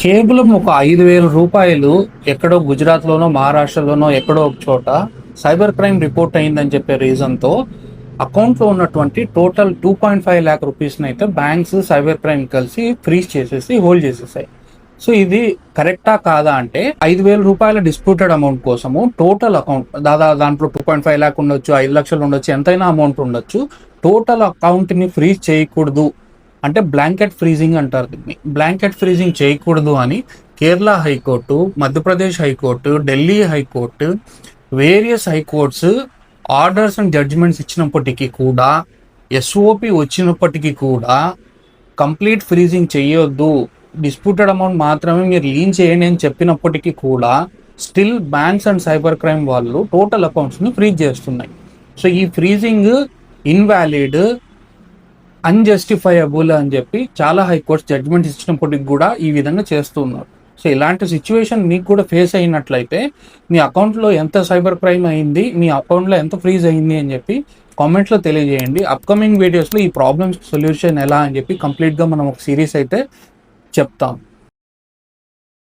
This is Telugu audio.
కేవలం ఒక 5,000 రూపాయలు ఎక్కడో గుజరాత్‌లోనో, మహారాష్ట్రలోనో ఎక్కడో ఒక చోట సైబర్ క్రైమ్ రిపోర్ట్ అయిందని చెప్పే రీజన్‌తో అకౌంట్‌లో ఉన్నటువంటి టోటల్ 2.5 లాక్ రూపీస్‌నైతే బ్యాంక్స్, సైబర్ క్రైమ్ కలిసి ఫ్రీజ్ చేసేసి హోల్డ్ చేసేసాయి. సో ఇది కరెక్టా కాదా అంటే 5,000 రూపాయల డిస్ప్యూటెడ్ అమౌంట్ కోసము టోటల్ అకౌంట్ దాంట్లో 2.5 లాక్ ఉండొచ్చు, 5 లక్షలు ఉండొచ్చు, ఎంతైనా అమౌంట్ ఉండొచ్చు. టోటల్ అకౌంట్‌ని ఫ్రీజ్ చేయకూడదు అంటే బ్లాంకెట్ ఫ్రీజింగ్ అంటారు దీన్ని. బ్లాంకెట్ ఫ్రీజింగ్ చేయకూడదు అని Kerala high court, Madhya Pradesh high court, Delhi high court, various high courts orders and judgements ఇచ్చినప్పటికీ కూడా, ఎస్ఓపి వచ్చినప్పటికీ కూడా కంప్లీట్ ఫ్రీజింగ్ చేయొద్దు, డిస్ప్యూటెడ్ అమౌంట్ మాత్రమే మీరు లీన్ చేయండి అని చెప్పినప్పటికీ కూడా still banks and cyber crime వాళ్ళు టోటల్ అకౌంట్స్ని ఫ్రీజ్ చేస్తున్నాయి. సో ఈ ఫ్రీజింగ్ ఇన్వాలిడ్, అన్జస్టిఫైయబుల్ అని చెప్పి చాలా హైకోర్ట్స్ జడ్జ్మెంట్స్ ఇచ్చినప్పటికి కూడా ఈ విధంగా చేస్తున్నారు. సో ఇలాంటి సిచ్యువేషన్ మీకు కూడా ఫేస్ అయినట్లయితే మీ అకౌంట్లో ఎంత సైబర్ క్రైమ్ అయింది, మీ అకౌంట్లో ఎంత ఫ్రీజ్ అయింది అని చెప్పి కామెంట్స్లో తెలియజేయండి. అప్కమింగ్ వీడియోస్లో ఈ ప్రాబ్లమ్స్ సొల్యూషన్ ఎలా అని చెప్పి కంప్లీట్గా మనం ఒక సిరీస్ అయితే చెప్తాం.